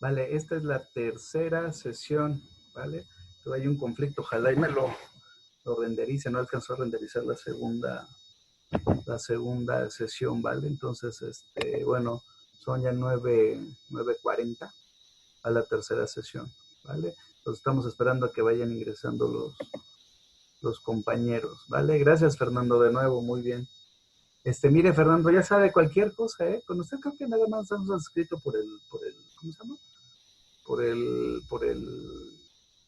Vale, esta es la tercera sesión, ¿vale? Pero hay un conflicto, ojalá y me lo renderice, no alcanzó a renderizar la segunda sesión, ¿vale? Entonces, bueno, son ya 9:40 a la tercera sesión, ¿vale? Entonces estamos esperando a que vayan ingresando los compañeros, ¿vale? Gracias, Fernando, de nuevo, muy bien. Mire, Fernando, ya sabe cualquier cosa, ¿eh? Con usted creo que nada más hemos escrito ¿cómo se llama? Por el, por el,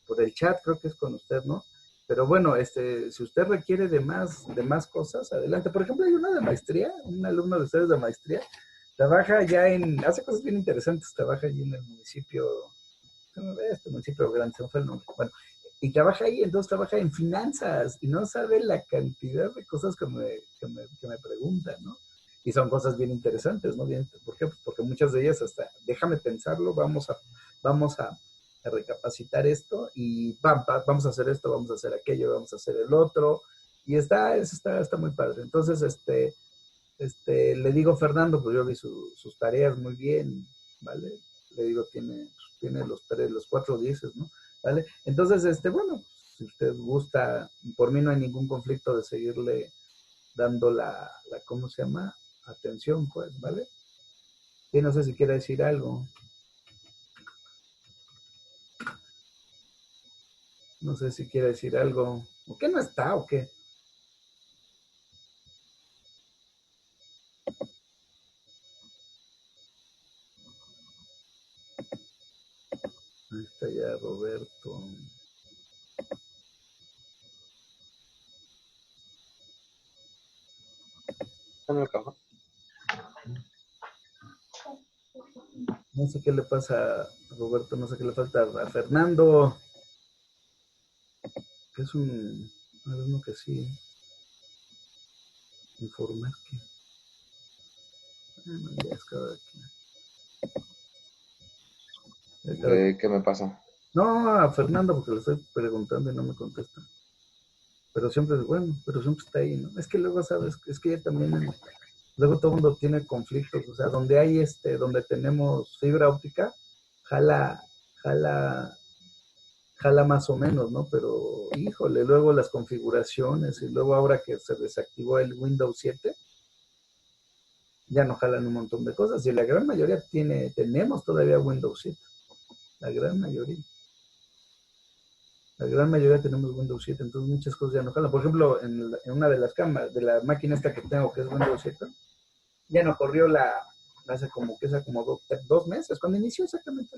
por el chat, creo que es con usted, ¿no? Pero bueno, si usted requiere de más cosas, adelante. Por ejemplo, hay una de maestría, un alumno de ustedes de maestría, trabaja ya hace cosas bien interesantes, trabaja allí en el municipio, este municipio grande, se me fue el nombre. Bueno, y trabaja ahí, entonces trabaja en finanzas y no sabe la cantidad de cosas que me preguntan, ¿no? Y son cosas bien interesantes, ¿no? ¿Por qué? Pues porque muchas de ellas hasta, déjame pensarlo, vamos a recapacitar esto y vamos a hacer esto, vamos a hacer aquello, vamos a hacer el otro. Y está muy padre. Entonces, le digo, Fernando, pues yo vi sus tareas muy bien, ¿vale? Le digo, tiene los 4 10, ¿no? ¿Vale? Entonces, bueno, si usted gusta, por mí no hay ningún conflicto de seguirle dando ¿cómo se llama? Atención, pues, ¿vale? Y no sé si quiere decir algo. No sé si quiere decir algo. ¿O qué no está o qué? Ahí está ya Roberto. En el cajón. No sé qué le pasa a Roberto, no sé qué le falta a Fernando, que es un alumno que sí, informar que. No, ya es cada quien. ¿Qué me pasa? No, a Fernando, porque le estoy preguntando y no me contesta. Pero siempre, bueno, pero siempre está ahí, ¿no? Es que luego, ¿sabes? Es que ya también, luego todo el mundo tiene conflictos, o sea, donde tenemos fibra óptica, jala, jala, jala más o menos, ¿no? Pero, híjole, luego las configuraciones y luego ahora que se desactivó el Windows 7, ya no jalan un montón de cosas y la gran mayoría tenemos todavía Windows 7, la gran mayoría. La gran mayoría tenemos Windows 7, entonces muchas cosas ya no jalan. Por ejemplo, en una de las cámaras, de la máquina esta que tengo, que es Windows 7, ya no corrió hace como 2 meses, cuando inició exactamente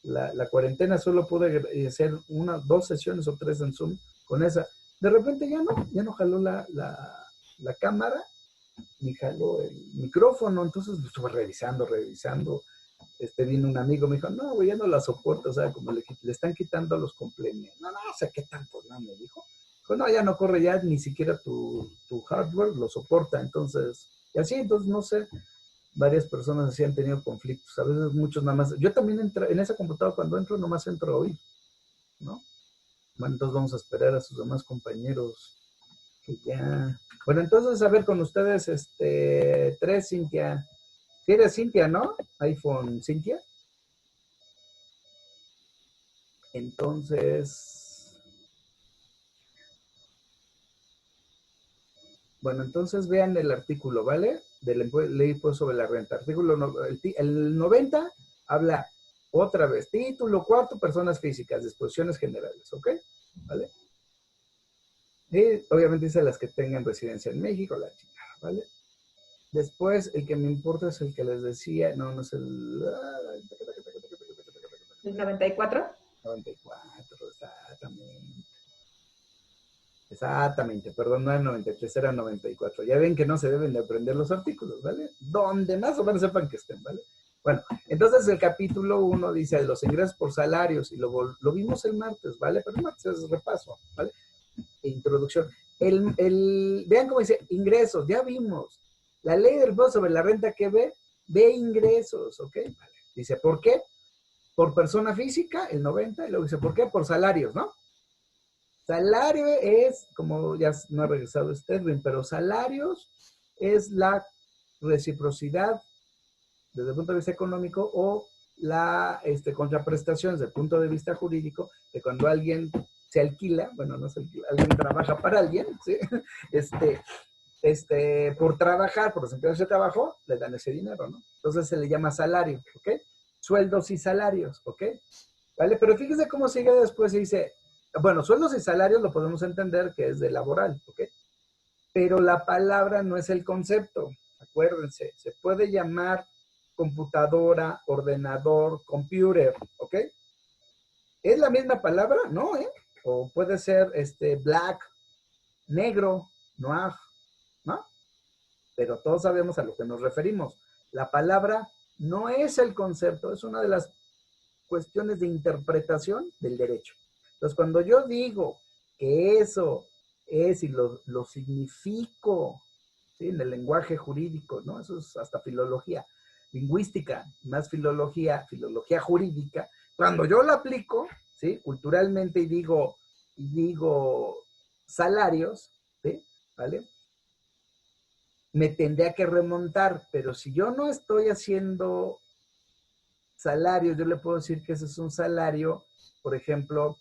la cuarentena, solo pude hacer 2 sesiones o 3 en Zoom con esa. De repente ya no jaló la cámara, ni jaló el micrófono, entonces lo estuve revisando. Vino un amigo, me dijo, no, güey, ya no la soporto, o sea, como le están quitando los complementos. No, o sea, ¿qué tanto? No, me dijo. Dijo, no, ya no corre, ya ni siquiera tu hardware lo soporta, entonces, y así, entonces, no sé, varias personas así han tenido conflictos, a veces muchos nada más, yo también entro, en esa computadora cuando entro, nomás entro a oír, ¿no? Bueno, entonces vamos a esperar a sus demás compañeros que ya... Bueno, entonces, a ver, con ustedes, 3, Cintia. Si eres Cintia, ¿no? iPhone, Cintia. Entonces, bueno, entonces vean el artículo, ¿vale? De la ley pues, sobre la renta. El 90 habla otra vez, título cuarto, personas físicas, disposiciones generales, ¿ok? ¿Vale? Y obviamente dice las que tengan residencia en México, la chingada, ¿vale? Después, el que me importa es el que les decía, no es el... ¿El 94? 94, exactamente, perdón, no era 93, era 94. Ya ven que no se deben de aprender los artículos, ¿vale? Donde más o menos sepan que estén, ¿vale? Bueno, entonces el capítulo 1 dice los ingresos por salarios y lo vimos el martes, ¿vale? Pero el martes es repaso, ¿vale? Introducción. Vean cómo dice ingresos, ya vimos. La ley del impuesto sobre la renta que ve ingresos, ¿ok? Vale. Dice, ¿por qué? Por persona física, el 90, y luego dice, ¿por qué? Por salarios, ¿no? Salario es, como ya no ha regresado Sterling, pero salarios es la reciprocidad desde el punto de vista económico o contraprestación desde el punto de vista jurídico, que cuando alguien se alquila, bueno, no se alquila, alguien trabaja para alguien, ¿sí? Por trabajar, por desempeñar ese trabajo, le dan ese dinero, ¿no? Entonces se le llama salario, ¿ok? Sueldos y salarios, ¿ok? ¿Vale? Pero fíjese cómo sigue después, se dice, bueno, sueldos y salarios lo podemos entender que es de laboral, ¿ok? Pero la palabra no es el concepto, acuérdense, se puede llamar computadora, ordenador, computer, ¿ok? ¿Es la misma palabra? No, ¿eh? O puede ser black, negro, noir, ¿no? Pero todos sabemos a lo que nos referimos. La palabra no es el concepto, es una de las cuestiones de interpretación del derecho. Entonces, cuando yo digo que eso es y lo significo, ¿sí? En el lenguaje jurídico, ¿no? Eso es hasta filología lingüística, más filología jurídica. Cuando yo lo aplico, ¿sí? Culturalmente y digo salarios, ¿sí? ¿Vale? Me tendría que remontar, pero si yo no estoy haciendo salarios, yo le puedo decir que ese es un salario, por ejemplo,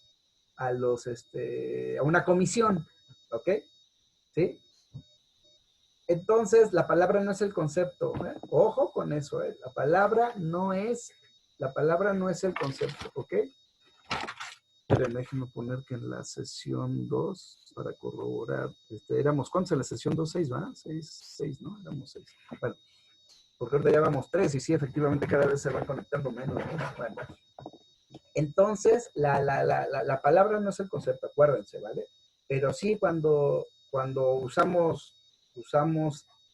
a una comisión, ¿ok? ¿Sí? Entonces, la palabra no es el concepto, ¿eh? Ojo con eso, ¿eh? La palabra no es el concepto, ¿ok? Pero déjenme poner que en la sesión 2, para corroborar, éramos, ¿cuántos en la sesión 2? 6, ¿verdad? 6, ¿no? Éramos 6. Bueno, porque ahorita ya vamos 3 y sí, efectivamente cada vez se va conectando menos, ¿no? Bueno, entonces, la palabra no es el concepto, acuérdense, ¿vale? Pero sí cuando usamos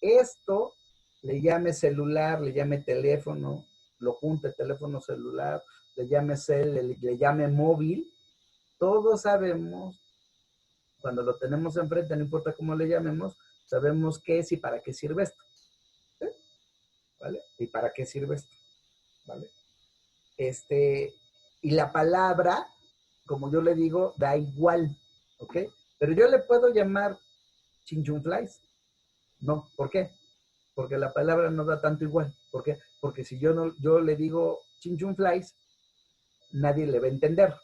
esto, le llame celular, le llame teléfono, lo junte teléfono celular, le llame le llame móvil, todos sabemos, cuando lo tenemos enfrente, no importa cómo le llamemos, sabemos qué es y para qué sirve esto. ¿Sí? ¿Vale? ¿Y para qué sirve esto? ¿Vale? Y la palabra, como yo le digo, da igual, ¿ok? Pero yo le puedo llamar chinchunflies. No, ¿por qué? Porque la palabra no da tanto igual. ¿Por qué? Porque si yo le digo chinchunflies, nadie le va a entender.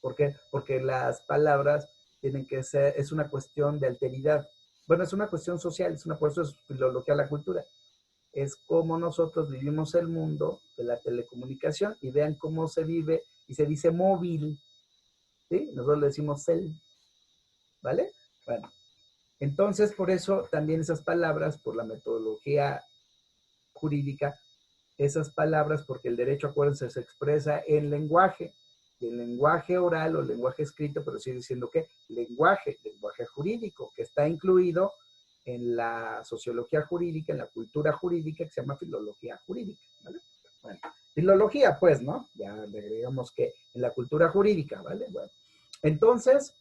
¿Por qué? Porque las palabras tienen que ser, es una cuestión de alteridad. Bueno, es una cuestión social, por eso es filología de la cultura. Es cómo nosotros vivimos el mundo de la telecomunicación y vean cómo se vive y se dice móvil, ¿sí? Nosotros le decimos cel, ¿vale? Bueno, entonces por eso también esas palabras, por la metodología jurídica, esas palabras, porque el derecho, acuérdense, se expresa en lenguaje, y el lenguaje oral o el lenguaje escrito, pero sigue diciendo que lenguaje jurídico, que está incluido en la sociología jurídica, en la cultura jurídica, que se llama filología jurídica, ¿vale? Bueno, filología, pues, ¿no? Ya le agregamos que en la cultura jurídica, ¿vale? Bueno, entonces,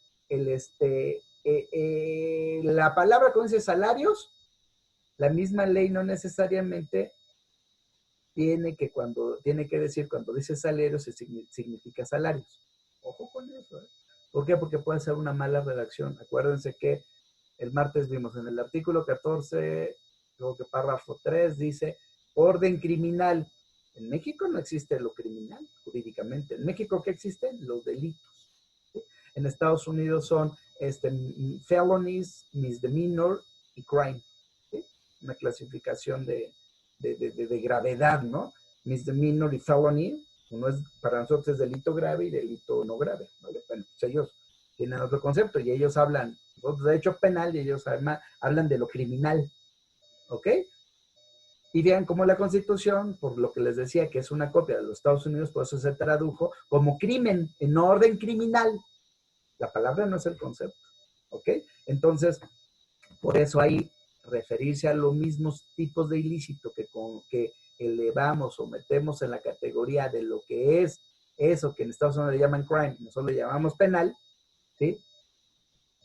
la palabra que dice salarios, la misma ley no necesariamente tiene que decir, cuando dice salarios, significa salarios. Ojo con eso, ¿eh? ¿Por qué? Porque puede ser una mala redacción. Acuérdense que el martes vimos en el artículo 14, creo que párrafo 3, dice orden criminal. En México no existe lo criminal jurídicamente. En México, ¿qué existen? Los delitos. ¿Sí? En Estados Unidos son felonies, misdemeanor y crime. ¿Sí? Una clasificación de gravedad, ¿no? Misdemeanor y felony, uno es, para nosotros es delito grave y delito no grave, ¿vale? Bueno, pues ellos tienen otro concepto y ellos hablan, nosotros de hecho penal y ellos además hablan de lo criminal, ¿ok? Y vean cómo la Constitución, por lo que les decía que es una copia de los Estados Unidos, por eso se tradujo como crimen, en orden criminal. La palabra no es el concepto, ¿ok? Entonces, por eso hay referirse a los mismos tipos de ilícito que elevamos o metemos en la categoría de lo que es eso que en Estados Unidos le llaman crime, nosotros le llamamos penal, ¿sí?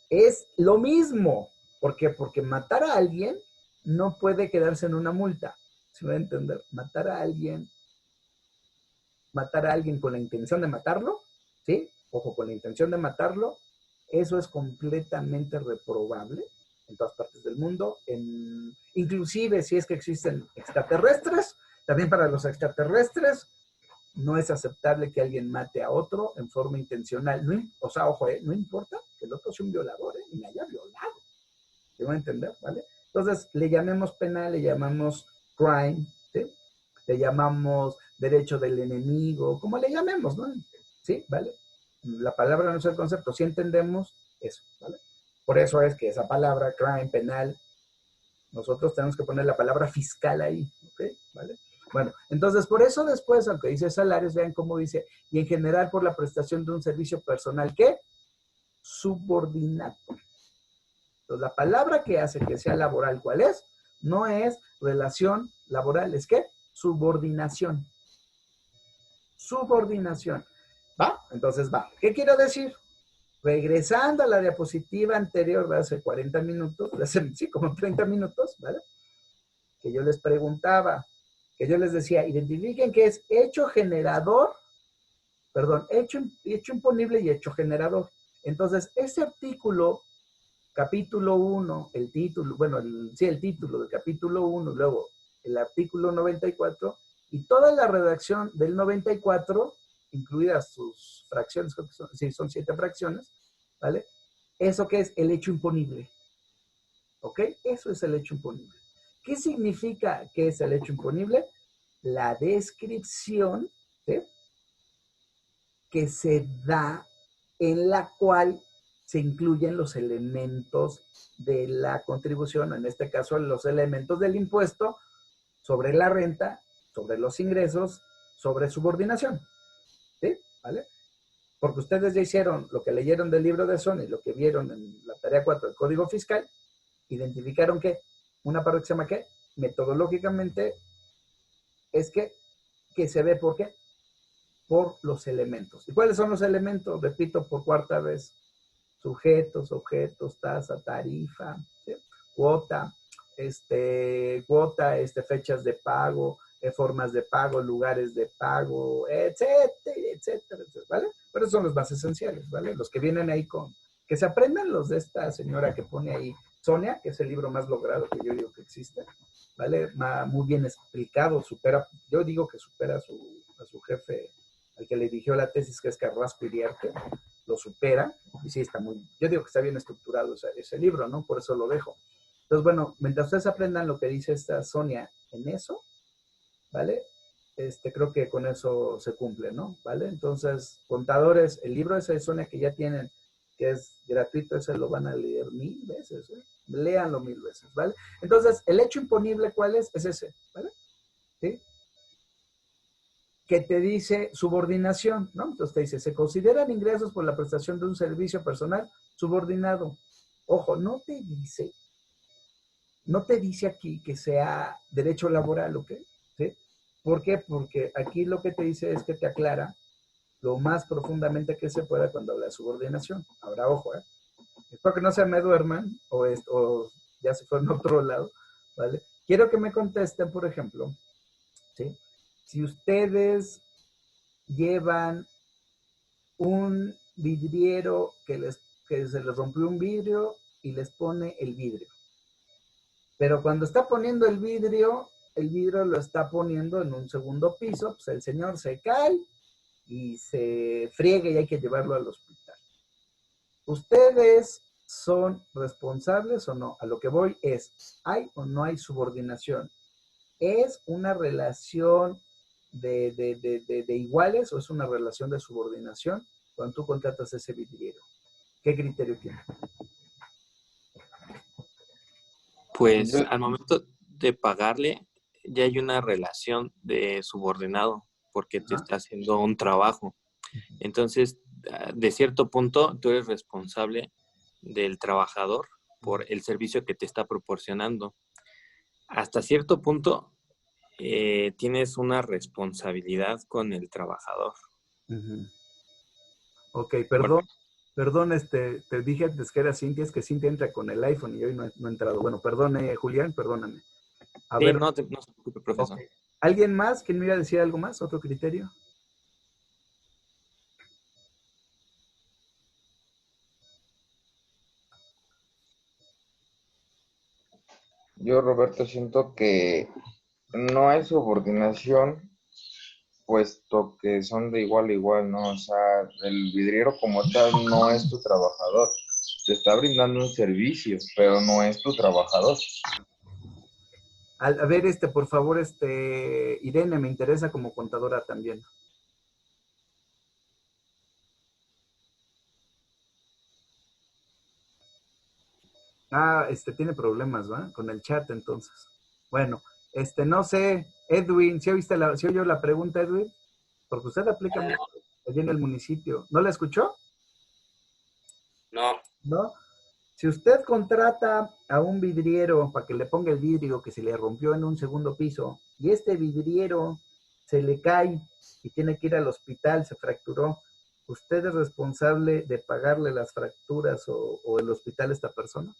Es lo mismo. ¿Por qué? Porque matar a alguien no puede quedarse en una multa. ¿Se va a entender? Matar a alguien con la intención de matarlo, ¿sí? Ojo, con la intención de matarlo, eso es completamente reprobable en todas partes del mundo, inclusive si es que existen extraterrestres, también para los extraterrestres No es aceptable que alguien mate a otro en forma intencional. No, o sea, ojo, no importa que el otro sea un violador y me haya violado. ¿Se va a entender? ¿Vale? Entonces, le llamemos penal, le llamamos crime, ¿sí? Le llamamos derecho del enemigo, como le llamemos, ¿no? ¿Sí? ¿Vale? La palabra no es el concepto, sí entendemos eso, ¿vale? Por eso es que esa palabra, crime, penal, nosotros tenemos que poner la palabra fiscal ahí, ¿ok? ¿Vale? Bueno, entonces por eso después, aunque dice salarios, vean cómo dice, y en general por la prestación de un servicio personal, ¿qué? Subordinado. Entonces la palabra que hace que sea laboral, ¿cuál es? No es relación laboral, ¿es qué? Subordinación. Subordinación. ¿Va? Entonces va. ¿Qué quiero decir? Regresando a la diapositiva anterior de hace 40 minutos, de hace, sí, como 30 minutos, ¿vale? Que yo les preguntaba, que yo les decía, identifiquen qué es hecho generador, perdón, hecho imponible y hecho generador. Entonces, ese artículo, capítulo 1, el título, bueno, sí, el título del capítulo 1, luego el artículo 94, y toda la redacción del 94, incluidas sus fracciones, creo que son, sí, son 7 fracciones, ¿vale? ¿Eso qué es? El hecho imponible. ¿Ok? Eso es el hecho imponible. ¿Qué significa que es el hecho imponible? La descripción, ¿sí?, que se da en la cual se incluyen los elementos de la contribución, en este caso los elementos del impuesto sobre la renta, sobre los ingresos, sobre subordinación. ¿Sí? ¿Vale? Porque ustedes ya hicieron lo que leyeron del libro de Sony, lo que vieron en la tarea 4 del Código Fiscal, identificaron que una parte que se llama ¿qué? Metodológicamente es que se ve por qué, por los elementos. ¿Y cuáles son los elementos? Repito por cuarta vez: sujetos, objetos, tasa, tarifa, ¿sí?, cuota, fechas de pago, formas de pago, lugares de pago, etcétera, etcétera, etcétera, ¿vale? Pero esos son los más esenciales, ¿vale? Los que vienen ahí con, que se aprendan los de esta señora que pone ahí, Sonia, que es el libro más logrado que yo digo que existe, ¿vale? Muy bien explicado, supera, yo digo que supera a su jefe, al que le dirigió la tesis, que es Carrasco Iriarte, lo supera, y sí, está muy, yo digo que está bien estructurado ese libro, ¿no? Por eso lo dejo. Entonces, bueno, mientras ustedes aprendan lo que dice esta Sonia en eso, ¿vale? Creo que con eso se cumple, ¿no? ¿Vale? Entonces, contadores, el libro ese de Sonia que ya tienen, que es gratuito, ese lo van a leer 1000 veces, ¿eh? Léanlo 1000 veces, ¿vale? Entonces, el hecho imponible, ¿cuál es? Es ese, ¿vale? ¿Sí? Que te dice subordinación, ¿no? Entonces te dice, se consideran ingresos por la prestación de un servicio personal subordinado. Ojo, no te dice aquí que sea derecho laboral, ¿ok? ¿Sí? ¿Por qué? Porque aquí lo que te dice es que te aclara lo más profundamente que se pueda cuando habla de subordinación. Ahora, ojo, ¿eh? Espero que no se me duerman o ya se fueron a otro lado, ¿vale? Quiero que me contesten, por ejemplo, ¿sí? Si ustedes llevan un vidriero que se les rompió un vidrio y les pone el vidrio. Pero cuando está poniendo el vidrio lo está poniendo en un segundo piso, pues el señor se cae y se friega y hay que llevarlo al hospital. ¿Ustedes son responsables o no? A lo que voy es, ¿hay o no hay subordinación? ¿Es una relación de iguales o es una relación de subordinación cuando tú contratas ese vidriero? ¿Qué criterio tiene? Pues al momento de pagarle ya hay una relación de subordinado porque te está haciendo un trabajo. Entonces, de cierto punto, tú eres responsable del trabajador por el servicio que te está proporcionando. Hasta cierto punto, tienes una responsabilidad con el trabajador. Ok, perdón. Perdón, te dije antes que era Cintia, es que Cintia entra con el iPhone y hoy no ha entrado. Bueno, perdone, Julián, perdóname. A Sí, ver, no se preocupe, profesor. okay. ¿Alguien más? ¿Quién me iba a decir algo más? ¿Otro criterio? Yo, Roberto, siento que no hay subordinación puesto que son de igual a igual, ¿no? O sea, el vidriero como tal no es tu trabajador. Te está brindando un servicio, pero no es tu trabajador. A ver, por favor, Irene, me interesa como contadora también. Ah, tiene problemas, ¿va? Con el chat, entonces. Bueno, no sé, Edwin, ¿sí oyó la pregunta, Edwin? Porque usted aplica mucho allí en el municipio. ¿No la escuchó? No. ¿No? Si usted contrata a un vidriero para que le ponga el vidrio que se le rompió en un segundo piso y este vidriero se le cae y tiene que ir al hospital, se fracturó, ¿usted es responsable de pagarle las fracturas o el hospital a esta persona?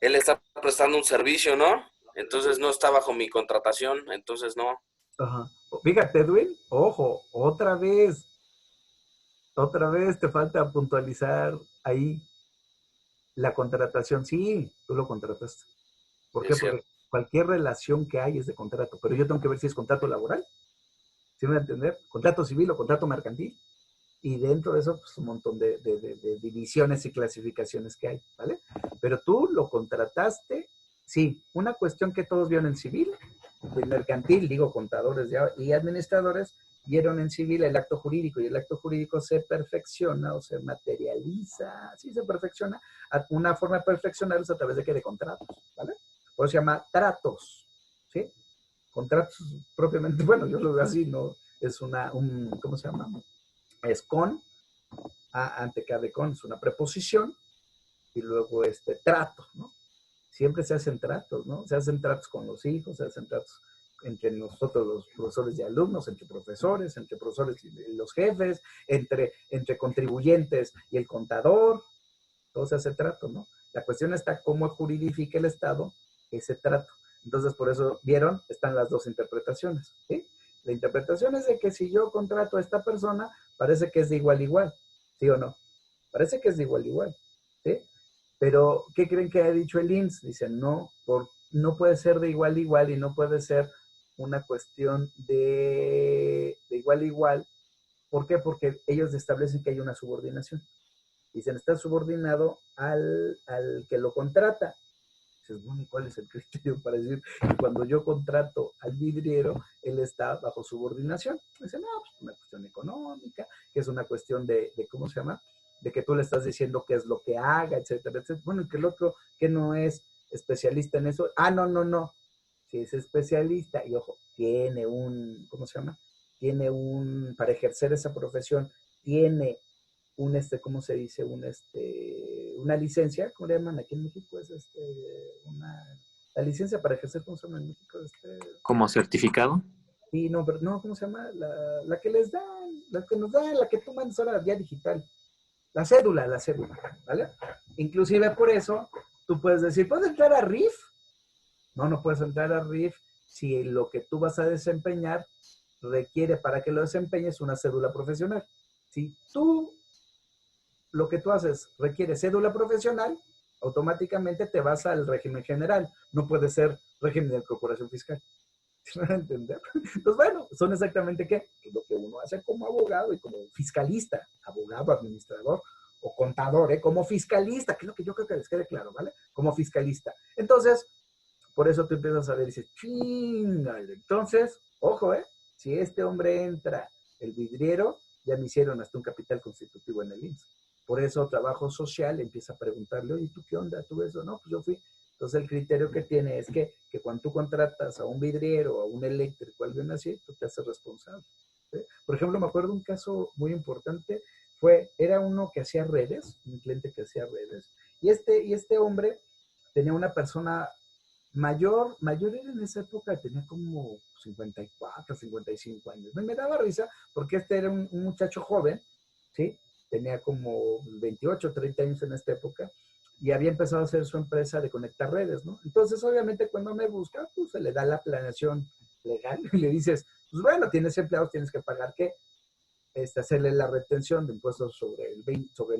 Él está prestando un servicio, ¿no? Entonces no está bajo mi contratación, entonces no. Ajá. Fíjate, Edwin, ojo, otra vez te falta puntualizar ahí la contratación. Sí, tú lo contrataste. ¿Por qué? Es Porque cierto. cualquier relación que hay es de contrato, pero yo tengo que ver si es contrato laboral, ¿sí me va a entender? Contrato civil o contrato mercantil. Y dentro de eso, pues un montón de divisiones y clasificaciones que hay, ¿vale? Pero tú lo contrataste, sí, una cuestión que todos vieron en civil, el mercantil, digo, contadores y administradores, vieron en civil el acto jurídico y el acto jurídico se perfecciona o se materializa, sí se perfecciona, una forma de perfeccionarlos a través de qué, de contratos, ¿vale? Por eso se llama tratos, ¿sí? Contratos propiamente, bueno, yo lo veo así, ¿no? Es ¿cómo se llama? Es con, ante cada con, es una preposición, y luego trato, ¿no? Siempre se hacen tratos, ¿no? Se hacen tratos con los hijos, se hacen tratos entre nosotros los profesores y alumnos, entre profesores y los jefes, entre contribuyentes y el contador, todo se hace trato, ¿no? La cuestión está cómo juridifica el Estado ese trato. Entonces, por eso, ¿vieron? Están las dos interpretaciones, ¿sí? La interpretación es de que si yo contrato a esta persona, parece que es de igual a igual, ¿sí o no? Parece que es de igual a igual, ¿sí? Pero, ¿qué creen que ha dicho el IMSS? Dicen, no, no puede ser de igual a igual y no puede ser una cuestión de igual a igual. ¿Por qué? Porque ellos establecen que hay una subordinación. Dicen, está subordinado al que lo contrata. Dices, bueno, ¿y cuál es el criterio para decir que cuando yo contrato al vidriero, él está bajo subordinación? Dicen, no, pues una cuestión económica, que es una cuestión de ¿cómo se llama? De que tú le estás diciendo qué es lo que haga, etcétera, etcétera. Bueno, y que el otro que no es especialista en eso, no. Si es especialista y ojo, tiene ¿cómo se llama? Para ejercer esa profesión, tiene ¿cómo se dice? Una licencia, ¿cómo le llaman aquí en México? Es la licencia para ejercer, ¿cómo se llama en México? ¿Como certificado? Sí, no, pero no, ¿cómo se llama? La que les dan, la que nos dan, la que tú mandas ahora vía digital. La cédula, ¿vale? Inclusive por eso, tú puedes decir, ¿puedes entrar a RIF? No puedes entrar a RIF si lo que tú vas a desempeñar requiere para que lo desempeñes una cédula profesional. Si lo que tú haces requiere cédula profesional, automáticamente te vas al régimen general. No puede ser régimen de corporación fiscal. ¿Sí me van a entender? Pues bueno, son exactamente qué? Lo que uno hace como abogado y como fiscalista, abogado, administrador o contador, ¿eh? Como fiscalista, que es lo que yo creo que les quede claro, ¿vale? Como fiscalista. Entonces, por eso tú empiezas a ver y dices, chingale. Entonces, ojo, ¿eh? Si este hombre entra, el vidriero, ya me hicieron hasta un capital constitutivo en el IMSS. Por eso trabajo social empieza a preguntarle, oye, ¿tú qué onda? ¿Tú eso? No, pues yo fui. Entonces el criterio que tiene es que cuando tú contratas a un vidriero o a un eléctrico, alguien así, tú te haces responsable. ¿Sí? Por ejemplo, me acuerdo un caso muy importante, era uno que hacía redes, un cliente que hacía redes, y este hombre tenía una persona mayor era en esa época, tenía como 54, 55 años. Me daba risa porque era un muchacho joven, ¿sí? Tenía como 28, 30 años en esta época y había empezado a hacer su empresa de conectar redes, ¿no? Entonces, obviamente, cuando me busca, pues se le da la planeación legal y le dices, pues bueno, tienes empleados, tienes que pagar ¿qué? Hacerle la retención de impuestos sobre el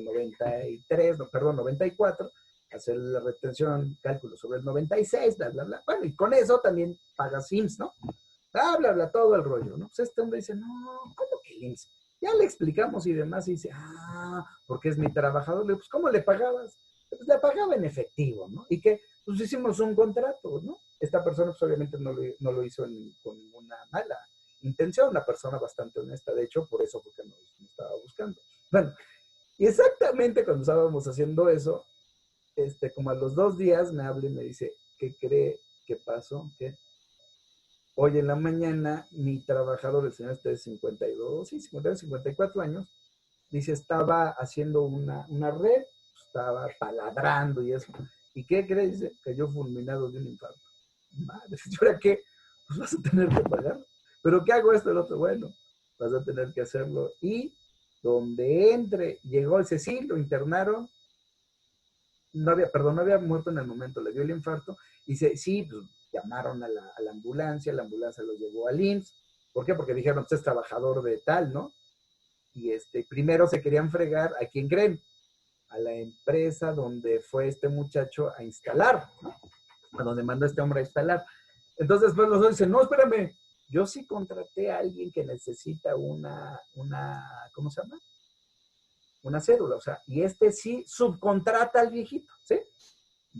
93, no, perdón, 94, hacer la retención, cálculo sobre el 96, bla, bla, bla. Bueno, y con eso también pagas IMSS, ¿no? Bla, bla, bla, todo el rollo, ¿no? Pues este hombre dice, no, ¿cómo que el IMSS? Ya le explicamos y demás, y dice, porque es mi trabajador. Le digo, pues, ¿cómo le pagabas? Pues le pagaba en efectivo, ¿no? Y que, pues hicimos un contrato, ¿no? Esta persona, pues obviamente no lo hizo con una mala intención, una persona bastante honesta, de hecho, por eso porque nos estaba buscando. Bueno, y exactamente cuando estábamos haciendo eso, como a los 2 días me habla y me dice, ¿qué cree que pasó? ¿Qué? Hoy en la mañana, mi trabajador, el señor de 52, sí, 52, 54 años, dice, estaba haciendo una red, estaba palabrando y eso. ¿Y qué cree? Dice, cayó fulminado de un infarto. Madre, ¿y ahora qué? Pues vas a tener que pagar. ¿Pero qué hago esto? El otro, bueno, vas a tener que hacerlo. Y donde entre, llegó, dice, sí, lo internaron, no había muerto en el momento, le dio el infarto, y dice, sí, pues llamaron a la ambulancia lo llevó al IMSS. ¿Por qué? Porque dijeron, pues es trabajador de tal, ¿no? Y primero se querían fregar, ¿a quién creen? A la empresa donde fue este muchacho a instalar, ¿no? A donde mandó este hombre a instalar. Entonces después los dos dicen, no, espérame, yo sí contraté a alguien que necesita ¿cómo se llama? Una cédula, o sea, y sí subcontrata al viejito, ¿sí?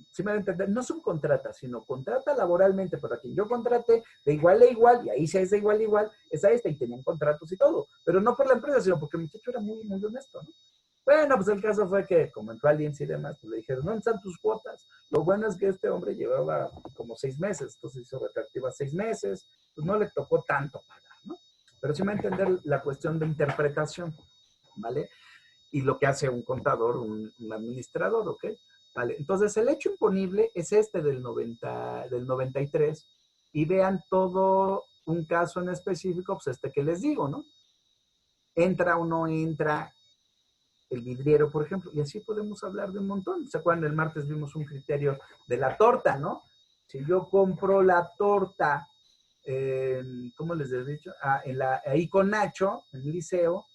¿Sí me va a entender? No subcontrata, sino contrata laboralmente, pero a quien yo contraté de igual a igual, y ahí sí es de igual a igual, es a y tenían contratos y todo, pero no por la empresa, sino porque el muchacho era muy, muy honesto, ¿no? Bueno, pues el caso fue que, como entró al IMSS y demás, pues le dijeron, ¿dónde están tus cuotas? Lo bueno es que este hombre llevaba como 6 meses, entonces hizo retroactiva 6 meses, pues no le tocó tanto pagar, ¿no? Pero sí me va a entender la cuestión de interpretación, ¿vale? Y lo que hace un contador, un administrador, ¿ok? Vale, entonces el hecho imponible es del 93, y vean todo un caso en específico, pues que les digo, ¿no? Entra o no entra el vidriero, por ejemplo, y así podemos hablar de un montón. ¿Se acuerdan? El martes vimos un criterio de la torta, ¿no? Si yo compro la torta, ¿cómo les he dicho? Ahí con Nacho, en el liceo,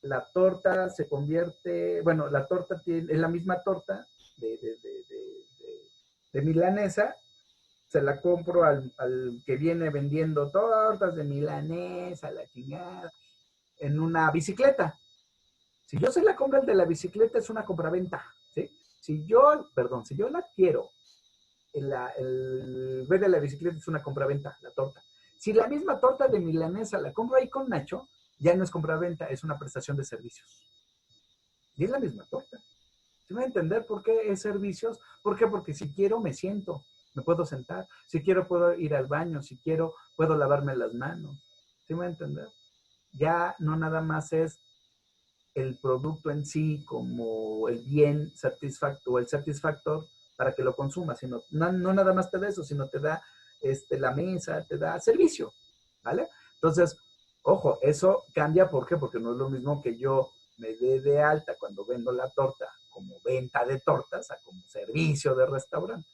la torta se convierte, bueno, la torta es la misma torta de milanesa, se la compro al que viene vendiendo tortas de milanesa, la chingada, en una bicicleta. Si yo se la compro al de la bicicleta, es una compraventa, ¿sí? Si yo la quiero, el de la bicicleta es una compraventa, la torta. Si la misma torta de milanesa la compro ahí con Nacho, ya no es compraventa, es una prestación de servicios. Y es la misma torta. ¿Sí me va a entender por qué es servicios? ¿Por qué? Porque si quiero me siento, me puedo sentar. Si quiero puedo ir al baño, si quiero puedo lavarme las manos. ¿Sí me va a entender? Ya no nada más es el producto en sí como el bien satisfactor o el satisfactor para que lo consumas, sino no nada más te da eso, sino te da la mesa, te da servicio, ¿vale? Entonces, ojo, eso cambia, ¿por qué? Porque no es lo mismo que yo me dé de alta cuando vendo la torta como venta de tortas a como servicio de restaurante.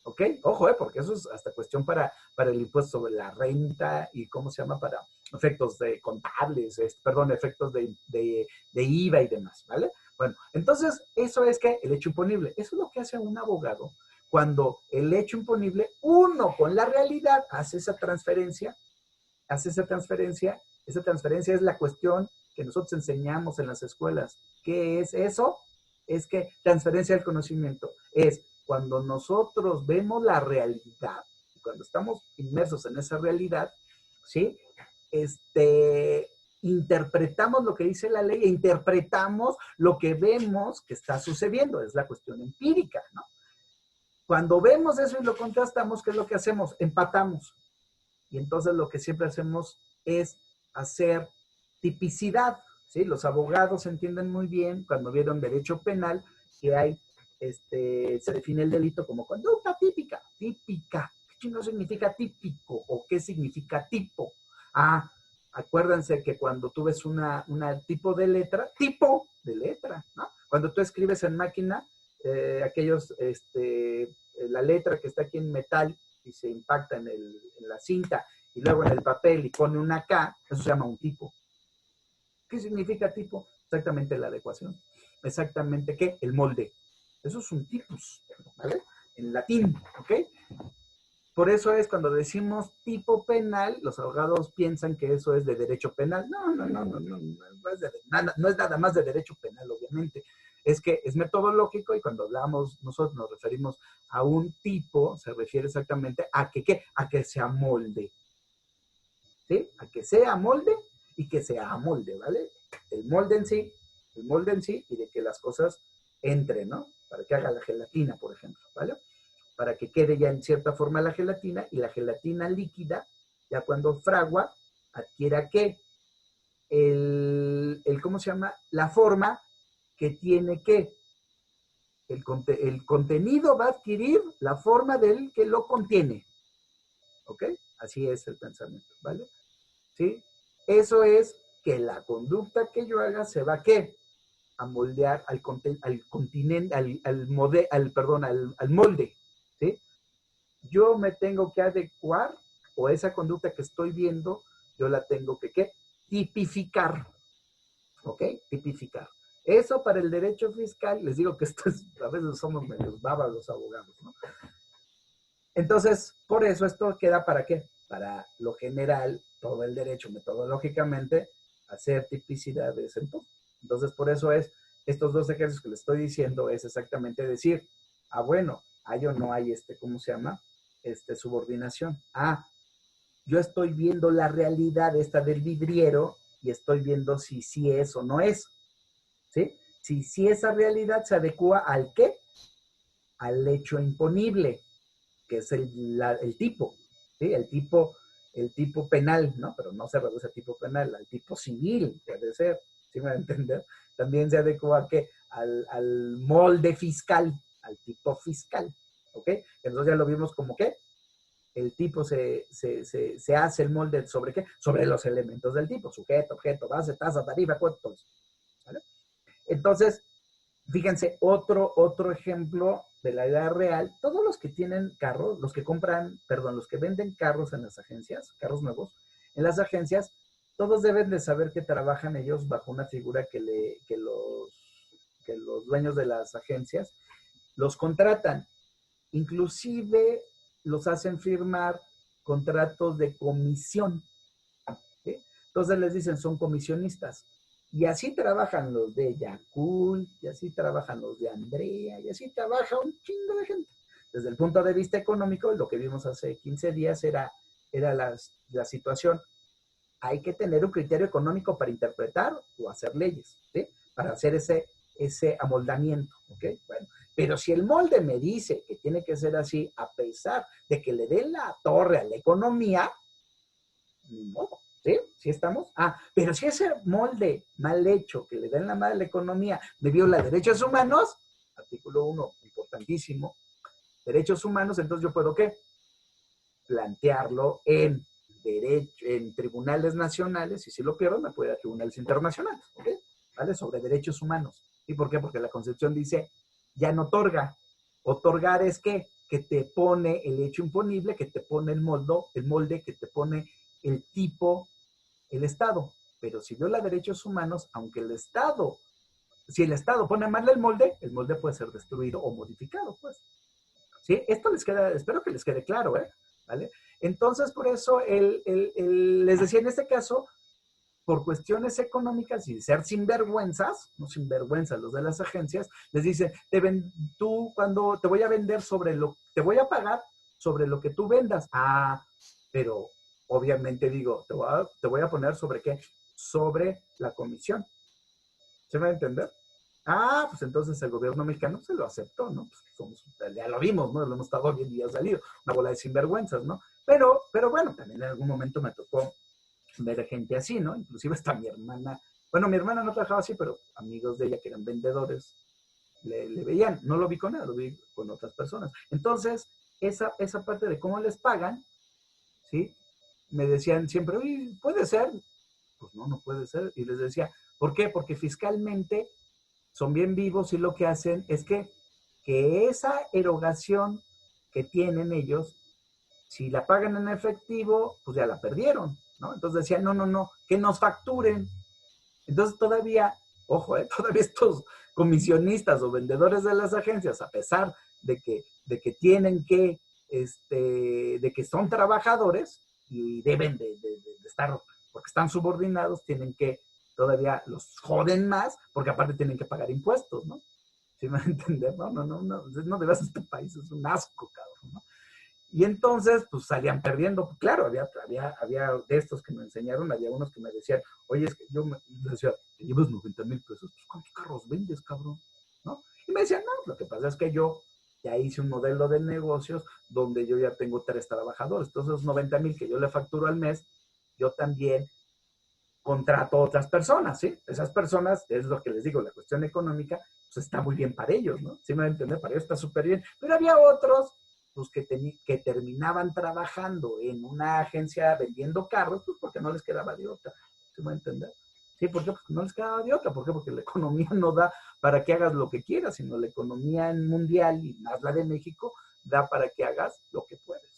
¿Ok? Ojo, porque eso es hasta cuestión para el impuesto sobre la renta y cómo se llama para efectos de contables, efectos de IVA y demás, ¿vale? Bueno, entonces eso es que el hecho imponible, eso es lo que hace un abogado cuando el hecho imponible, uno con la realidad hace esa transferencia, esa transferencia es la cuestión que nosotros enseñamos en las escuelas. ¿Qué es eso? Es que transferencia del conocimiento es cuando nosotros vemos la realidad, cuando estamos inmersos en esa realidad, ¿sí? Interpretamos lo que dice la ley e interpretamos lo que vemos que está sucediendo, es la cuestión empírica, ¿no? Cuando vemos eso y lo contrastamos, ¿qué es lo que hacemos? Empatamos. Y entonces lo que siempre hacemos es hacer tipicidad, ¿sí? Los abogados entienden muy bien cuando vieron derecho penal que hay, se define el delito como conducta típica. Típica. ¿Qué chino significa típico? ¿O qué significa tipo? Acuérdense que cuando tú ves una tipo de letra, ¿no? Cuando tú escribes en máquina, la letra que está aquí en metal y se impacta en la cinta y luego en el papel y pone una K, eso se llama un tipo. ¿Qué significa tipo? Exactamente la adecuación. Exactamente, ¿qué? El molde. Eso es un tipus, ¿vale? En latín, ¿ok? Por eso es cuando decimos tipo penal, los abogados piensan que eso es de derecho penal. No es nada más de derecho penal, obviamente. Es que es metodológico y cuando hablamos, nosotros nos referimos a un tipo, se refiere exactamente a que, ¿qué? A que se amolde. ¿Sí? A que sea molde y que se amolde, ¿vale? El molde en sí y de que las cosas entren, ¿no? Para que haga la gelatina, por ejemplo, ¿vale? Para que quede ya en cierta forma la gelatina y la gelatina líquida, ya cuando fragua, adquiera ¿qué? ¿Cómo se llama? La forma que tiene que. El contenido va a adquirir la forma del que lo contiene. ¿Ok? Así es el pensamiento, ¿vale? ¿Sí? Eso es que la conducta que yo haga se va a ¿qué? A moldear al continente, al molde, ¿sí? Yo me tengo que adecuar, o esa conducta que estoy viendo, yo la tengo que, ¿qué? Tipificar, ¿ok? Tipificar. Eso para el derecho fiscal, les digo que esto es, a veces somos medios babas los abogados, ¿no? Entonces, por eso esto queda para ¿qué? Para lo general, todo el derecho metodológicamente, hacer tipicidades en todo. Entonces, por eso es, estos dos ejercicios que les estoy diciendo es exactamente decir, bueno, hay o no hay ¿cómo se llama? Subordinación. Yo estoy viendo la realidad esta del vidriero y estoy viendo si sí es o no es. ¿Sí? Si esa realidad se adecua al ¿qué? Al hecho imponible, que es el tipo, ¿sí? El tipo penal, ¿no? Pero no se reduce al tipo penal, al tipo civil, puede ser, ¿sí me va a entender? También se adecua a ¿qué? Al molde fiscal, al tipo fiscal, ¿ok? Entonces ya lo vimos como ¿qué? El tipo se hace el molde ¿sobre qué? Sobre los elementos del tipo, sujeto, objeto, base, tasa, tarifa, cuento, ¿vale? Entonces, fíjense, otro ejemplo de la vida real, todos los que tienen carros, los que venden carros en las agencias, carros nuevos, en las agencias, todos deben de saber que trabajan ellos bajo una figura que los dueños de las agencias los contratan. Inclusive los hacen firmar contratos de comisión, ¿sí? Entonces les dicen, son comisionistas. Y así trabajan los de Yakult, y así trabajan los de Andrea, y así trabaja un chingo de gente. Desde el punto de vista económico, lo que vimos hace 15 días era la situación. Hay que tener un criterio económico para interpretar o hacer leyes, ¿sí? Para hacer ese amoldamiento, ¿ok? Bueno, pero si el molde me dice que tiene que ser así, a pesar de que le dé la torre a la economía, ni modo. ¿Sí? ¿Sí estamos? Pero si ese molde mal hecho que le den la madre a la economía me viola derechos humanos, artículo 1, importantísimo, derechos humanos, entonces yo puedo ¿qué? Plantearlo en tribunales nacionales, y si lo pierdo me puedo ir a tribunales internacionales, ¿ok? ¿Vale? Sobre derechos humanos. ¿Y por qué? Porque la Constitución dice, ya no otorga. Otorgar es ¿qué? Que te pone el hecho imponible, que te pone el molde, que te pone el tipo, el Estado. Pero si viola derechos humanos, aunque si el Estado pone mal el molde puede ser destruido o modificado, pues. ¿Sí? Esto espero que les quede claro, ¿eh? ¿Vale? Entonces, por eso, les decía en este caso, por cuestiones económicas y ser sinvergüenzas, no sinvergüenzas los de las agencias, les dicen, tú cuando te voy a vender te voy a pagar sobre lo que tú vendas. Pero obviamente digo, te voy a poner sobre ¿qué? Sobre la comisión. ¿Se me va a entender? Pues entonces el gobierno mexicano se lo aceptó, ¿no? Pues ya lo vimos, ¿no? Lo hemos estado viendo y ha salido. Una bola de sinvergüenzas, ¿no? Pero bueno, también en algún momento me tocó ver gente así, ¿no? Inclusive hasta mi hermana. Bueno, mi hermana no trabajaba así, pero amigos de ella que eran vendedores le veían. No lo vi con él, lo vi con otras personas. Entonces, esa parte de cómo les pagan, ¿sí? Me decían siempre, oye, ¿puede ser? Pues no puede ser. Y les decía, ¿por qué? Porque fiscalmente son bien vivos y lo que hacen es que esa erogación que tienen ellos, si la pagan en efectivo, pues ya la perdieron, ¿no? Entonces decían, no, que nos facturen. Entonces todavía, ojo, todavía comisionistas o vendedores de las agencias, a pesar de que tienen que, de que son trabajadores y deben de estar, porque están subordinados, tienen que, todavía los joden más, porque aparte tienen que pagar impuestos, ¿no? ¿Sí me van a entender? No debes este país, es un asco, cabrón, ¿no? Y entonces, pues salían perdiendo. Claro, había de estos que me enseñaron, había unos que me decían, oye, es que yo me decía, te llevas 90,000 pesos, pues ¿cuántos carros vendes, cabrón? ¿No? Y me decían, no, lo que pasa es que yo ya hice un modelo de negocios donde yo ya tengo 3 trabajadores. Entonces, esos 90,000 que yo le facturo al mes, yo también contrato a otras personas, ¿sí? Esas personas, es lo que les digo, la cuestión económica, pues está muy bien para ellos, ¿no? ¿Sí me van a entender? Para ellos está súper bien. Pero había otros, pues, que terminaban trabajando en una agencia vendiendo carros, pues porque no les quedaba de otra. ¿Sí me va a entender? Sí, ¿por qué? Porque no les quedaba de otra. ¿Por qué? Porque la economía no da para que hagas lo que quieras, sino la economía mundial y más la de México da para que hagas lo que puedes.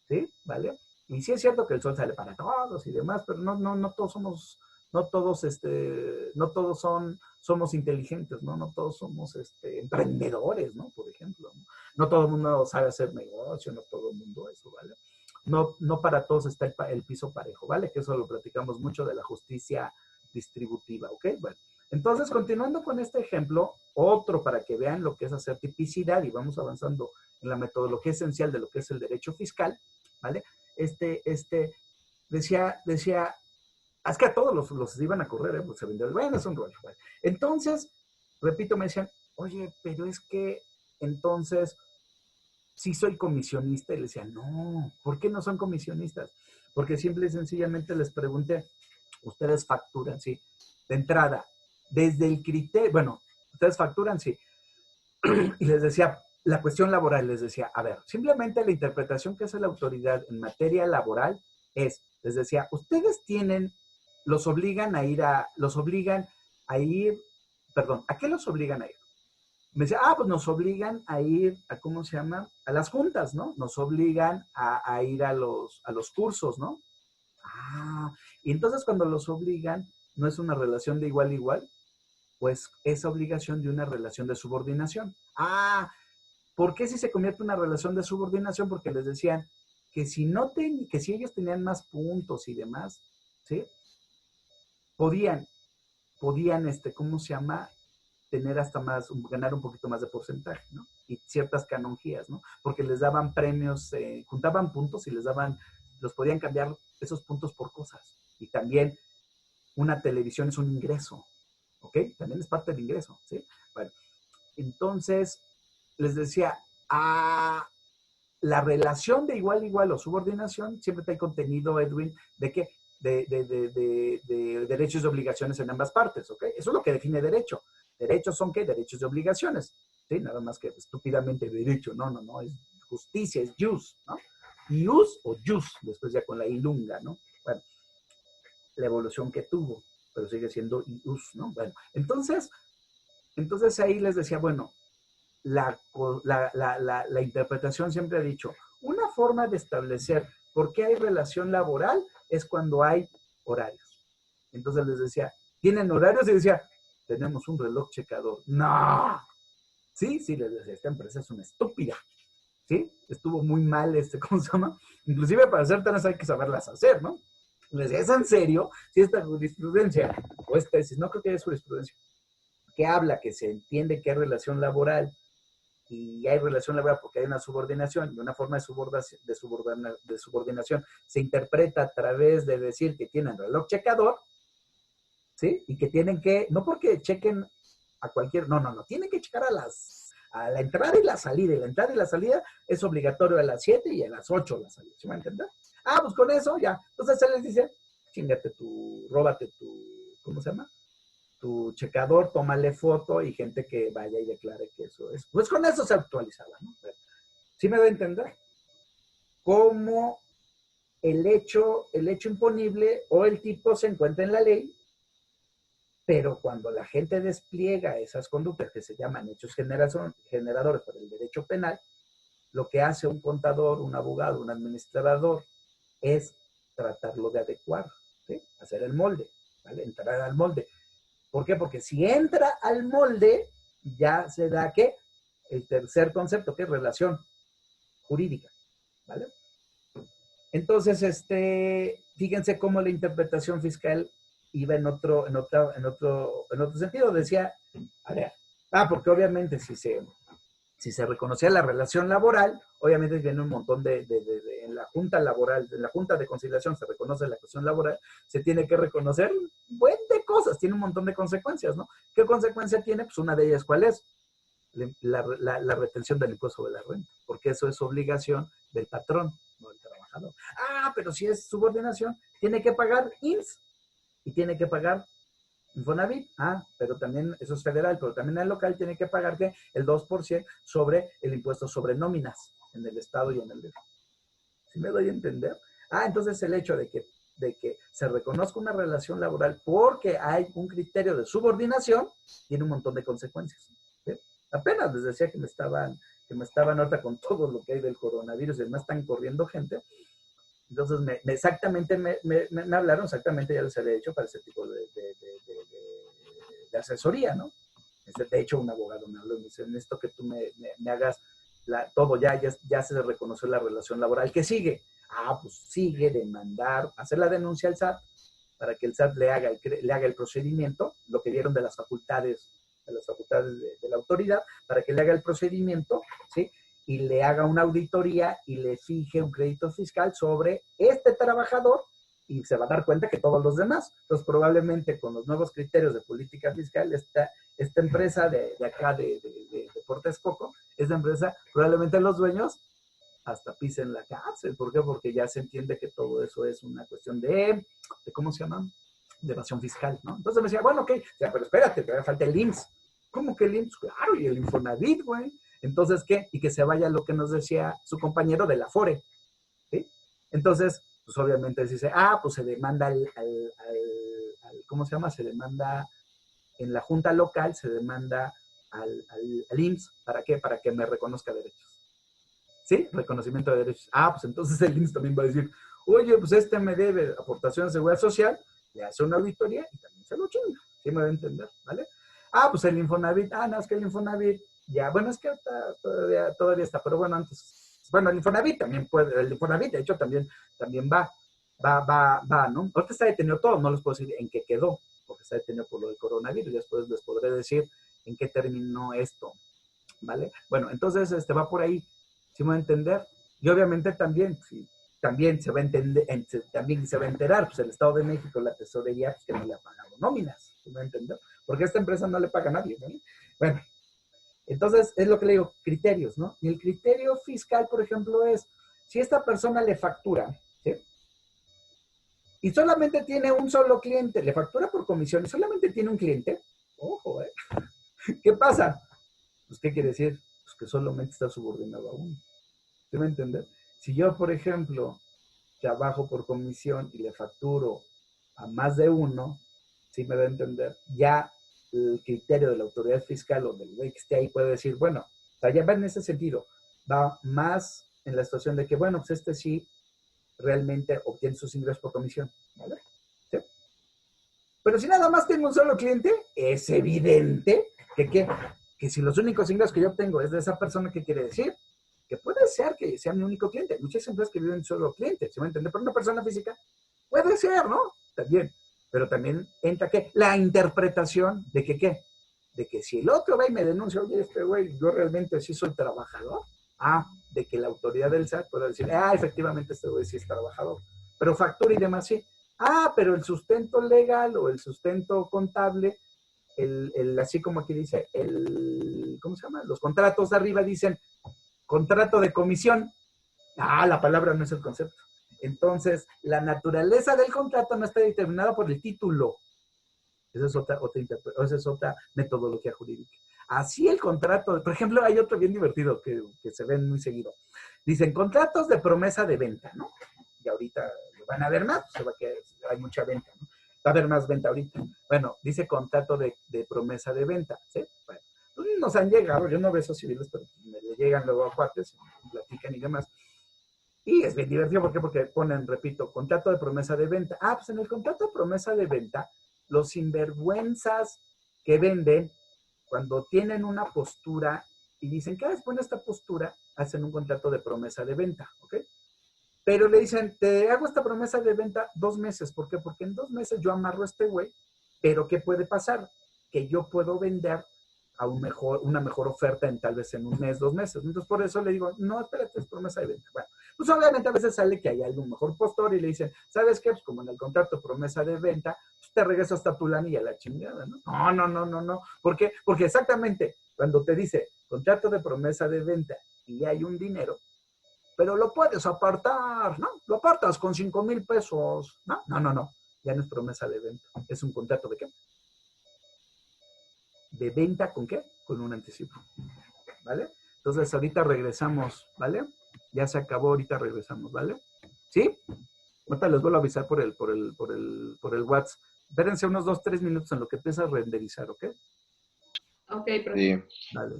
¿Sí? ¿Vale? Y sí es cierto que el sol sale para todos y demás, pero no todos somos, no todos somos inteligentes, ¿no? No todos somos emprendedores, ¿no? Por ejemplo, ¿no? No todo el mundo sabe hacer negocio, no todo el mundo eso, ¿vale? No para todos está el piso parejo, ¿vale? Que eso lo platicamos mucho de la justicia distributiva, ¿ok? Bueno, entonces, continuando con este ejemplo, otro para que vean lo que es hacer tipicidad y vamos avanzando en la metodología esencial de lo que es el derecho fiscal, ¿vale? Decía, es que a todos los iban a correr, pues se vendió, bueno, es un rollo, ¿vale? Entonces, repito, me decían, oye, pero es que entonces, sí soy comisionista, y le decía, no, ¿por qué no son comisionistas? Porque simple y sencillamente les pregunté, ustedes facturan, sí, de entrada, desde el criterio, bueno, ustedes facturan, sí, y les decía, la cuestión laboral, les decía, a ver, simplemente la interpretación que hace la autoridad en materia laboral es, les decía, ustedes los obligan a ir, perdón, ¿a qué los obligan a ir? Me decía, pues nos obligan a ir a, ¿cómo se llama? A las juntas, ¿no? Nos obligan a ir a los cursos, ¿no? Y entonces cuando los obligan, ¿no es una relación de igual a igual? Pues es obligación de una relación de subordinación. ¿Por qué si se convierte en una relación de subordinación? Porque les decían que que si ellos tenían más puntos y demás, ¿sí? Podían, ¿cómo se llama? Tener hasta más, ganar un poquito más de porcentaje, ¿no? Y ciertas canonjías, ¿no? Porque les daban premios, juntaban puntos y los podían cambiar esos puntos por cosas. Y también una televisión es un ingreso, ¿ok? También es parte del ingreso, ¿sí? Bueno, entonces les decía, la relación de igual a igual o subordinación siempre trae contenido, Edwin, ¿de qué? De derechos y obligaciones en ambas partes, ¿ok? Eso es lo que define derecho. ¿Derechos son qué? Derechos y obligaciones, ¿sí? Nada más que estúpidamente derecho, no, es justicia, es jus, ¿no? Ius o jus, después ya con la ilunga, ¿no? Bueno, la evolución que tuvo, pero sigue siendo ius, ¿no? Bueno, entonces ahí les decía, bueno, la interpretación siempre ha dicho, una forma de establecer por qué hay relación laboral es cuando hay horarios. Entonces les decía, ¿tienen horarios? Y decía, tenemos un reloj checador. ¡No! Sí, les decía, esta empresa es una estúpida. ¿Sí? Estuvo muy mal ¿cómo se llama? Inclusive para hacer tareas hay que saberlas hacer, ¿no? Les decía, ¿es en serio? Si esta jurisprudencia, o no creo que haya jurisprudencia, que habla, que se entiende que hay relación laboral, y hay relación laboral porque hay una subordinación, y una forma de subordinación se interpreta a través de decir que tienen reloj checador, ¿sí? Y que tienen que, no porque chequen a cualquier, no, tienen que checar a la entrada y la salida, y la entrada y la salida es obligatorio a las 7 y a las 8 la salida, ¿sí me entiendes? Pues con eso ya, entonces se les dice, róbate ¿cómo se llama? Tu checador, tómale foto y gente que vaya y declare que eso es. Pues con eso se actualizaba, ¿no? ¿Sí me va a entender? Cómo el hecho imponible o el tipo se encuentra en la ley, pero cuando la gente despliega esas conductas que se llaman hechos generadores por el derecho penal, lo que hace un contador, un abogado, un administrador es tratarlo de adecuar, ¿sí? Hacer el molde, ¿vale? Entrar al molde. ¿Por qué? Porque si entra al molde, ya se da, ¿qué? El tercer concepto, que es relación jurídica, ¿vale? Entonces, fíjense cómo la interpretación fiscal iba en otro sentido. Decía, a ver, porque obviamente si se reconocía la relación laboral, obviamente viene un montón en la junta laboral, en la junta de conciliación se reconoce la cuestión laboral, se tiene que reconocer un buen de cosas, tiene un montón de consecuencias, ¿no? ¿Qué consecuencia tiene? Pues una de ellas, ¿cuál es? La retención del impuesto sobre la renta, porque eso es obligación del patrón, no del trabajador. Pero si es subordinación, tiene que pagar IMSS y tiene que pagar Infonavit. Pero también, eso es federal, pero también el local tiene que pagar el 2% sobre el impuesto sobre nóminas en el Estado y en el DF. ¿Sí me doy a entender? Entonces el hecho de que se reconozca una relación laboral porque hay un criterio de subordinación tiene un montón de consecuencias. ¿Sí? Apenas les decía que me estaban ahorita con todo lo que hay del coronavirus y me están corriendo gente. Entonces, exactamente me hablaron, exactamente ya les había hecho para ese tipo de asesoría, ¿no? De hecho, un abogado me habló y me dice, necesito que tú me hagas todo, ya se reconoció la relación laboral. ¿Qué sigue? Pues sigue demandar, hacer la denuncia al SAT para que el SAT le haga el procedimiento, lo que vieron de las facultades de la autoridad, para que le haga el procedimiento, ¿sí? Y le haga una auditoría y le fije un crédito fiscal sobre este trabajador y se va a dar cuenta que todos los demás. Entonces, probablemente con los nuevos criterios de política fiscal, esta empresa de acá, de Deportes Coco, esta empresa, probablemente los dueños hasta pisen la cárcel. ¿Por qué? Porque ya se entiende que todo eso es una cuestión de ¿cómo se llama? De evasión fiscal, ¿no? Entonces me decía, bueno, ok, pero espérate, todavía falta el IMSS. ¿Cómo que el IMSS? Claro, y el Infonavit, güey. Entonces, ¿qué? Y que se vaya lo que nos decía su compañero de la FORE, ¿sí? Entonces, pues obviamente dice, pues se demanda ¿cómo se llama? Se demanda en la junta local, se demanda al IMSS. ¿Para qué? Para que me reconozca derechos. ¿Sí? Reconocimiento de derechos. Pues entonces el IMSS también va a decir, oye, pues me debe aportación de seguridad social, le hace una auditoría y también se lo chinga. ¿Sí me va a entender? ¿Vale? Pues el Infonavit, no, es que el Infonavit, ya, bueno, es que todavía está, pero bueno, antes, bueno, el Infonavit también puede, el Infonavit de hecho también va, ¿no? Ahorita está detenido todo, no les puedo decir en qué quedó, porque está detenido por lo del coronavirus, y después les podré decir en qué terminó esto, ¿vale? Bueno, entonces va por ahí, ¿sí me va a entender? Y obviamente también, sí, también se va a entender, también se va a enterar, pues el Estado de México, la tesorería, pues que no le ha pagado nóminas, ¿sí me va a entender? Porque esta empresa no le paga a nadie, ¿no? Bueno, entonces es lo que le digo, criterios, ¿no? Y el criterio fiscal, por ejemplo, es, si esta persona le factura, ¿sí? Y solamente tiene un solo cliente, le factura por comisión y solamente tiene un cliente, ojo, ¿qué pasa? Pues, ¿qué quiere decir? Pues que solamente está subordinado a uno. ¿Sí me va a entender? Si yo, por ejemplo, trabajo por comisión y le facturo a más de uno, ¿sí me va a entender? Ya el criterio de la autoridad fiscal o del güey que esté ahí puede decir, bueno, o sea, ya va en ese sentido, va más en la situación de que, bueno, pues sí realmente obtiene sus ingresos por comisión, ¿vale? ¿Sí? Pero si nada más tengo un solo cliente, es evidente que si los únicos ingresos que yo obtengo es de esa persona, ¿qué quiere decir? Que puede ser que sea mi único cliente. Muchas empresas que viven solo cliente, ¿se va a entender? Pero una persona física puede ser, ¿no? También. Pero también entra, ¿qué? La interpretación de que, ¿qué? De que si el otro va y me denuncia, oye, güey, yo realmente sí soy trabajador. De que la autoridad del SAT pueda decir, efectivamente este güey sí es trabajador. Pero factura y demás, sí. Pero el sustento legal o el sustento contable, así como aquí dice, ¿cómo se llama? Los contratos de arriba dicen contrato de comisión. La palabra no es el concepto. Entonces, la naturaleza del contrato no está determinada por el título. Esa es otra metodología jurídica. Así el contrato, por ejemplo, hay otro bien divertido que se ven muy seguido. Dicen contratos de promesa de venta, ¿no? Y ahorita van a ver más, hay mucha venta, ¿no? Va a haber más venta ahorita. Bueno, dice contrato de promesa de venta, ¿sí? Bueno, nos han llegado, yo no veo esos civiles, pero me llegan luego a cuates, platican y demás. Y es bien divertido, ¿por qué? Porque ponen, repito, contrato de promesa de venta. Pues en el contrato de promesa de venta los sinvergüenzas que venden, cuando tienen una postura y dicen, ¿qué es buena esta postura? Hacen un contrato de promesa de venta, ¿ok? Pero le dicen, te hago esta promesa de venta 2 meses. ¿Por qué? Porque en 2 meses yo amarro a este güey, pero ¿qué puede pasar? Que yo puedo vender a una mejor oferta en tal vez en 1 mes, 2 meses. Entonces, por eso le digo, no, espérate, es promesa de venta. Bueno, pues obviamente a veces sale que hay algún mejor postor y le dicen, ¿sabes qué? Pues como en el contrato promesa de venta, pues te regreso hasta tu lana y a la chingada, ¿no? No. ¿Por qué? Porque exactamente cuando te dice contrato de promesa de venta y hay un dinero, pero lo puedes apartar, ¿no? Lo apartas con 5,000 pesos. No. Ya no es promesa de venta. Es un contrato de qué? ¿De venta con qué? Con un anticipo. ¿Vale? Entonces ahorita regresamos, ¿vale? Ya se acabó, ahorita regresamos, ¿vale? ¿Sí? Ahorita les vuelvo a avisar por el WhatsApp. Espérense unos 2, 3 minutos en lo que empieza a renderizar, ¿ok? Ok, profe. Sí. Vale.